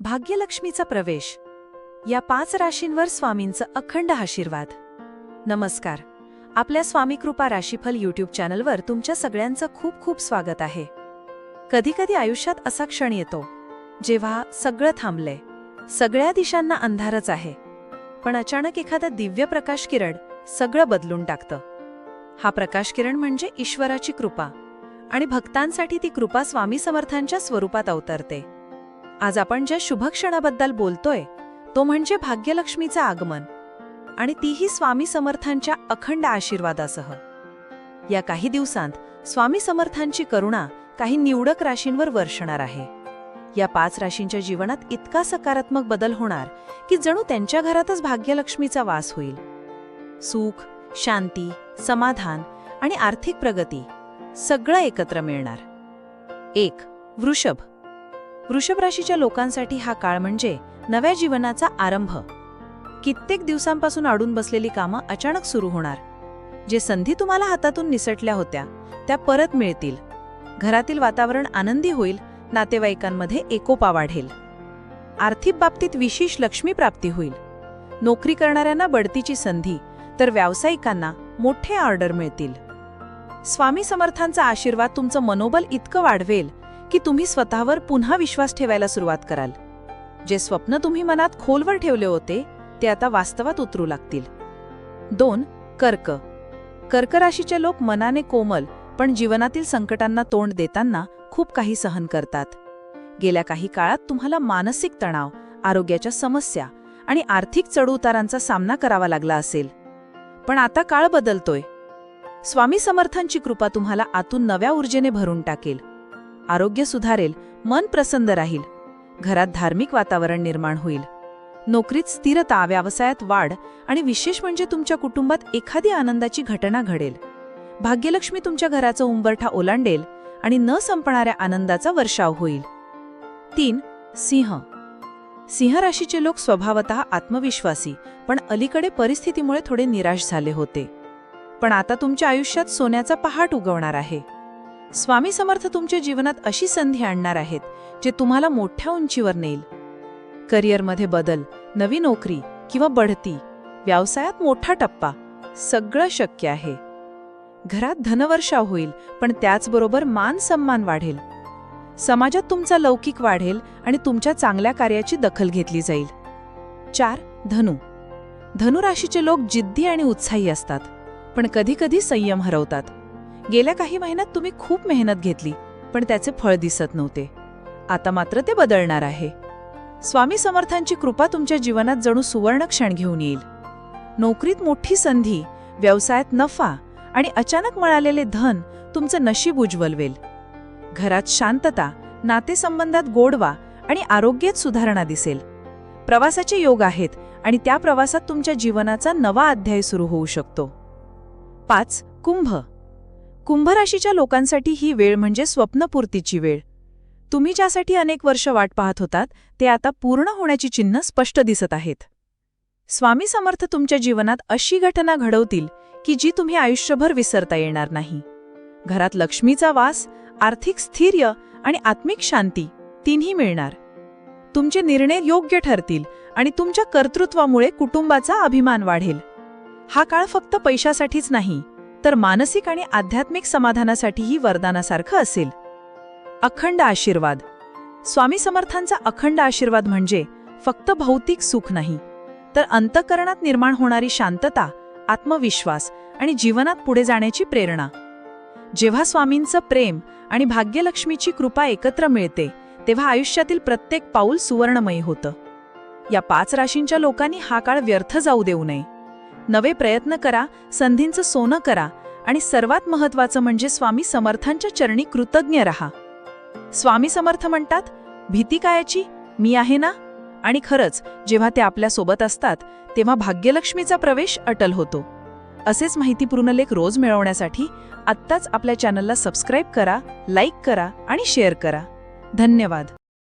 भाग्यलक्ष्मीचा प्रवेश या 5 राशींवर स्वामींचं अखंड आशीर्वाद. नमस्कार. आपल्या स्वामी कृपा राशीफल यूट्यूब चॅनलवर तुमच्या सगळ्यांचं खूप खूप स्वागत आहे. कधीकधी आयुष्यात असा क्षण येतो जेव्हा सगळं थांबलंय, सगळ्या दिशांना अंधारच आहे, पण अचानक एखादा दिव्य प्रकाश किरण सगळं बदलून टाकतं. हा प्रकाश किरण म्हणजे ईश्वराची कृपा, आणि भक्तांसाठी ती कृपा स्वामी समर्थांच्या स्वरूपात अवतरते. आज आपण ज्या शुभ क्षणाबद्दल बोलतोय तो म्हणजे भाग्यलक्ष्मीचं आगमन, आणि तीही स्वामी समर्थांच्या अखंड आशीर्वादासह. या काही दिवसांत स्वामी समर्थांची करुणा काही निवडक राशींवर वर्षणार आहे. या 5 राशींच्या जीवनात इतका सकारात्मक बदल होणार की जणू त्यांच्या घरातच भाग्यलक्ष्मीचा वास होईल. सुख, शांती, समाधान आणि आर्थिक प्रगती सगळं एकत्र मिळणार. 1. वृषभ. वृषभ राशीच्या लोकांसाठी हा काळ म्हणजे नव्या जीवनाचा आरंभ. कित्येक दिवसांपासून अडून बसलेली कामं अचानक सुरू होणार. जे संधी तुम्हाला हातातून निसटल्या होत्या त्या परत मिळतील. घरातील वातावरण आनंदी होईल, नातेवाईकांमध्ये एकोपा वाढेल. आर्थिक बाबतीत विशेष लक्ष्मी प्राप्ती होईल. नोकरी करणाऱ्यांना बढतीची संधी, तर व्यावसायिकांना मोठे ऑर्डर मिळतील. स्वामी समर्थांचा आशीर्वाद तुमचं मनोबल इतकं वाढवेल की तुम्ही स्वतःवर पुन्हा विश्वास ठेवायला सुरुवात कराल. जे स्वप्न तुम्ही मनात खोलवर ठेवले होते ते आता वास्तवात उतरू लागतील. 2. कर्क. कर्क राशीचे लोक मनाने कोमल, पण जीवनातील संकटांना तोंड देताना खूप काही सहन करतात. गेल्या काही काळात तुम्हाला मानसिक तणाव, आरोग्याच्या समस्या आणि आर्थिक चढउतारांचा सामना करावा लागला असेल. पण आता काळ बदलतोय. स्वामी समर्थांची कृपा तुम्हाला आतून नव्या ऊर्जेने भरून टाकेल. आरोग्य सुधारेल, मन प्रसन्न राहील. घरात धार्मिक वातावरण निर्माण होईल. नोकरीत स्थिरता, व्यवसायात वाढ आणि विशेष म्हणजे तुमच्या कुटुंबात एखादी आनंदाची घटना घडेल. भाग्यलक्ष्मी तुमच्या घराचा उंबरठा ओलांडेल आणि न संपणाऱ्या आनंदाचा वर्षाव होईल. 3. सिंह. सिंह राशीचे लोक स्वभावतः आत्मविश्वासी, पण अलीकडे परिस्थितीमुळे थोडे निराश झाले होते. पण आता तुमच्या आयुष्यात सोन्याचा पहाट उगवणार आहे. स्वामी समर्थ तुमच्या जीवनात अशी संधी आणणार आहेत जे तुम्हाला मोठ्या उंचीवर नेईल. करिअरमध्ये बदल, नवी नोकरी किंवा बढती, व्यवसायात मोठा टप्पा, सगळं शक्य आहे. घरात धनवर्षाव होईल, पण त्याचबरोबर मान सन्मान वाढेल. समाजात तुमचा लौकिक वाढेल आणि तुमच्या चांगल्या कार्याची दखल घेतली जाईल. 4. धनु. धनु राशीचे लोक जिद्दी आणि उत्साही असतात, पण कधीकधी संयम हरवतात. गेल्या काही महिन्यात तुम्ही खूप मेहनत घेतली, पण त्याचे फळ दिसत नव्हते. आता मात्र ते बदलणार आहे. स्वामी समर्थांची कृपा तुमच्या जीवनात जणू सुवर्ण क्षण घेऊन येईल. नोकरीत मोठी संधी, व्यवसायात नफा आणि अचानक मिळालेले धन तुमचं नशीब उज्ज्वलवेल. घरात शांतता, नातेसंबंधात गोडवा आणि आरोग्यात सुधारणा दिसेल. प्रवासाचे योग आहेत आणि त्या प्रवासात तुमच्या जीवनाचा नवा अध्याय सुरू होऊ शकतो. 5. कुंभ. कुंभ राशीच्या लोकांसाठी ही वेळ म्हणजे स्वप्नपूर्तीची वेळ. तुम्ही ज्यासाठी अनेक वर्ष वाट पाहत होतात ते आता पूर्ण होण्याची चिन्ह स्पष्ट दिसत आहेत. स्वामी समर्थ तुमच्या जीवनात अशी घटना घडवतील की जी तुम्ही आयुष्यभर विसरता येणार नाही. घरात लक्ष्मीचा वास, आर्थिक स्थैर्य आणि आत्मिक शांती तिन्ही मिळणार. तुमचे निर्णय योग्य ठरतील आणि तुमच्या कर्तृत्वामुळे कुटुंबाचा अभिमान वाढेल. हा काळ फक्त पैशासाठीच नाही, तर मानसिक आणि आध्यात्मिक समाधानासाठीही वरदानासारखं असेल. अखंड आशीर्वाद. स्वामी समर्थांचा अखंड आशीर्वाद म्हणजे फक्त भौतिक सुख नाही, तर अंतःकरणात निर्माण होणारी शांतता, आत्मविश्वास आणि जीवनात पुढे जाण्याची प्रेरणा. जेव्हा स्वामींचं प्रेम आणि भाग्यलक्ष्मीची कृपा एकत्र मिळते तेव्हा आयुष्यातील प्रत्येक पाऊल सुवर्णमयी होतं. या 5 राशींच्या लोकांनी हा काळ व्यर्थ जाऊ देऊ नये. नवे प्रयत्न करा, संधींचं सोनं करा आणि सर्वात महत्त्वाचं म्हणजे स्वामी समर्थांच्या चरणी कृतज्ञ रहा. स्वामी समर्थ म्हणतात, भीती कायची, मी आहे ना. आणि खरंच जेव्हा ते आपल्यासोबत असतात तेव्हा भाग्यलक्ष्मीचा प्रवेश अटल होतो. असेच माहितीपूर्ण लेख रोज मिळवण्यासाठी आत्ताच आपल्या चॅनलला सबस्क्राईब करा, लाईक करा आणि शेअर करा. धन्यवाद.